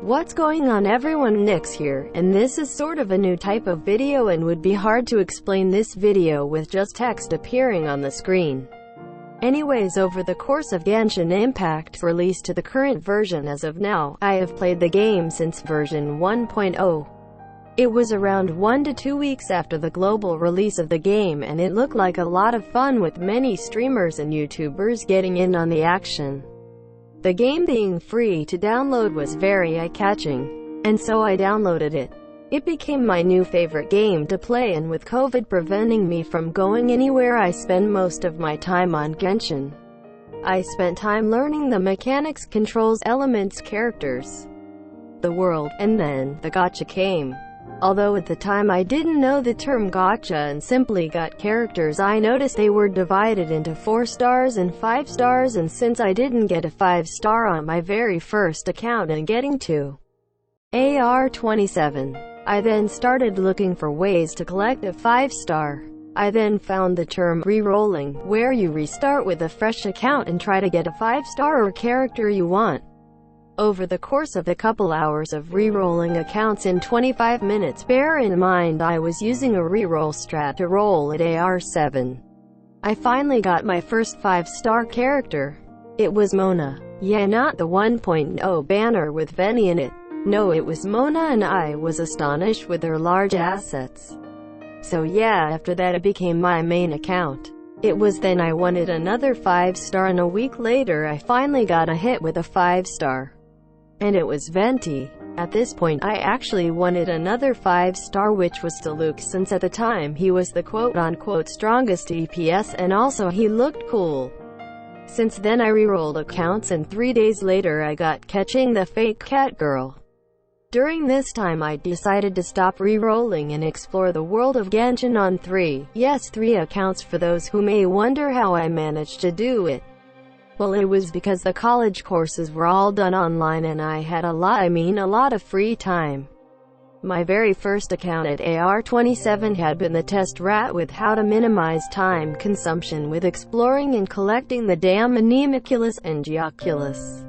What's going on everyone, Nyx here, and this is sort of a new type of video and would be hard to explain this video with just text appearing on the screen. Anyways, over the course of Genshin Impact's release to the current version as of now, I have played the game since version 1.0. It was around 1 to 2 weeks after the global release of the game, and it looked like a lot of fun with many streamers and YouTubers getting in on the action. The game being free to download was very eye-catching, and so I downloaded it. It became my new favorite game to play, and with COVID preventing me from going anywhere, I spend most of my time on Genshin. I spent time learning the mechanics, controls, elements, characters, the world, and then the gacha came. Although at the time I didn't know the term gacha and simply got characters, I noticed they were divided into 4 stars and 5 stars, and since I didn't get a 5-star on my very first account and getting to AR-27, I then started looking for ways to collect a 5-star. I then found the term re-rolling, where you restart with a fresh account and try to get a 5-star or character you want. Over the course of a couple hours of re-rolling accounts in 25 minutes, bear in mind I was using a re-roll strat to roll at AR7. I finally got my first 5-star character. It was Mona. Yeah, not the 1.0 banner with Venny in it. No, it was Mona, and I was astonished with her large assets. So yeah, after that it became my main account. It was then I wanted another 5-star, and a week later I finally got a hit with a 5-star. And it was Venti. At this point, I actually wanted another 5-star, which was Diluc, since at the time he was the quote-unquote strongest DPS, and also he looked cool. Since then I re-rolled accounts, and 3 days later I got catching the fake cat girl. During this time I decided to stop re-rolling and explore the world of Genshin on 3 accounts. For those who may wonder how I managed to do it, well, it was because the college courses were all done online and I had a lot of free time. My very first account at AR-27 had been the test rat with how to minimize time consumption with exploring and collecting the damn Anemoculus and Geoculus.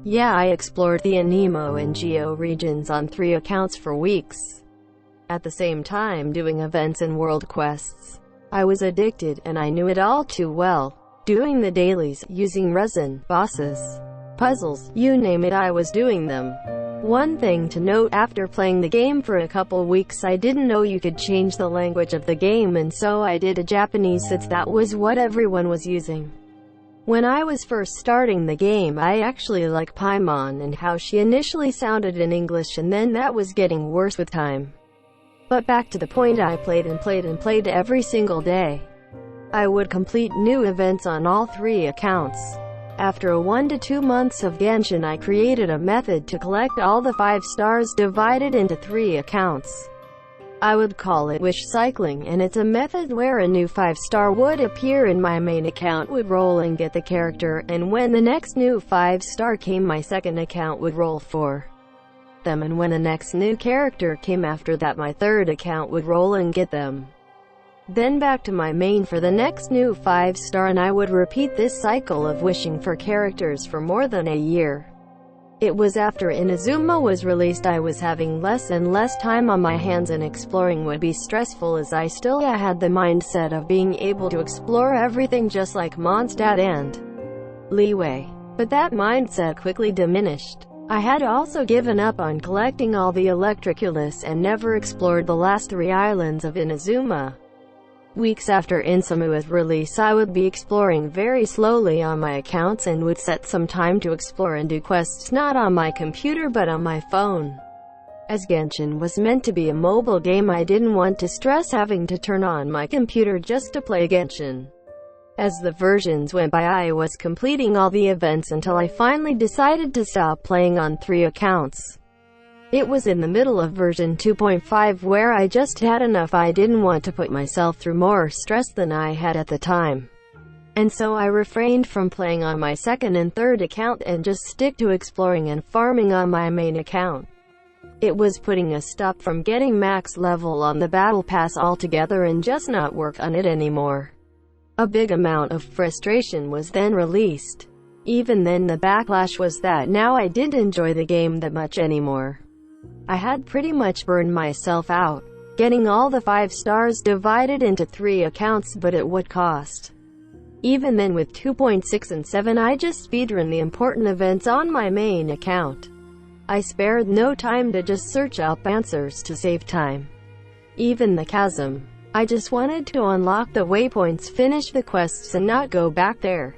Yeah, I explored the Anemo and Geo regions on 3 accounts for weeks, at the same time doing events and world quests. I was addicted, and I knew it all too well. Doing the dailies, using resin, bosses, puzzles, you name it, I was doing them. One thing to note, after playing the game for a couple weeks I didn't know you could change the language of the game, and so I did a Japanese since that was what everyone was using. When I was first starting the game, I actually liked Paimon and how she initially sounded in English, and then that was getting worse with time. But back to the point, I played every single day. I would complete new events on all 3 accounts. After 1 to 2 months of Genshin, I created a method to collect all the 5 stars divided into 3 accounts. I would call it wish cycling, and it's a method where a new 5-star would appear in my main account, would roll and get the character, and when the next new 5-star came, my second account would roll for them, and when the next new character came after that, my third account would roll and get them. Then back to my main for the next new 5-star, and I would repeat this cycle of wishing for characters for more than a year. It was after Inazuma was released I was having less and less time on my hands, and exploring would be stressful, as I still had the mindset of being able to explore everything just like Mondstadt and Liyue. But that mindset quickly diminished. I had also given up on collecting all the Electriculus and never explored the last 3 islands of Inazuma. Weeks after Inazama's release, I would be exploring very slowly on my accounts and would set some time to explore and do quests not on my computer but on my phone. As Genshin was meant to be a mobile game, I didn't want to stress having to turn on my computer just to play Genshin. As the versions went by, I was completing all the events until I finally decided to stop playing on 3 accounts. It was in the middle of version 2.5 where I just had enough. I didn't want to put myself through more stress than I had at the time. And so I refrained from playing on my second and third account and just stick to exploring and farming on my main account. It was putting a stop from getting max level on the battle pass altogether and just not work on it anymore. A big amount of frustration was then released. Even then the backlash was that now I didn't enjoy the game that much anymore. I had pretty much burned myself out, getting all the 5 stars divided into 3 accounts, but at what cost? Even then with 2.6 and 7 I just speedrun the important events on my main account. I spared no time to just search up answers to save time. Even the chasm. I just wanted to unlock the waypoints, finish the quests and not go back there.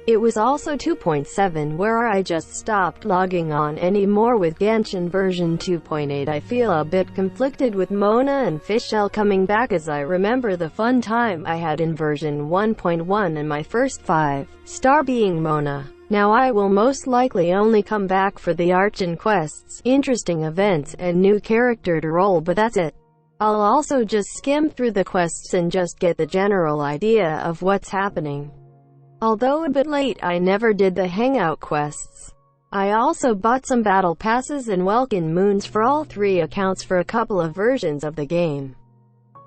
It was also 2.7 where I just stopped logging on anymore. With Genshin version 2.8 I feel a bit conflicted with Mona and Fischl coming back, as I remember the fun time I had in version 1.1 and my first 5-star being Mona. Now I will most likely only come back for the Archon quests, interesting events, and new character to roll, but that's it. I'll also just skim through the quests and just get the general idea of what's happening. Although a bit late, I never did the hangout quests. I also bought some battle passes and welcome moons for all 3 accounts for a couple of versions of the game.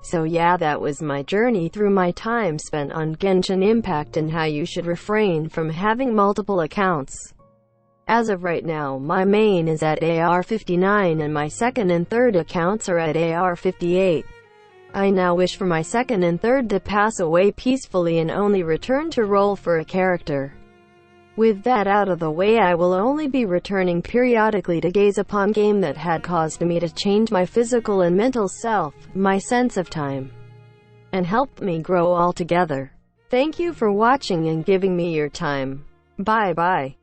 So yeah, that was my journey through my time spent on Genshin Impact and how you should refrain from having multiple accounts. As of right now, my main is at AR 59 and my second and third accounts are at AR 58. I now wish for my second and third to pass away peacefully and only return to roll for a character. With that out of the way, I will only be returning periodically to gaze upon game that had caused me to change my physical and mental self, my sense of time, and helped me grow altogether. Thank you for watching and giving me your time. Bye bye.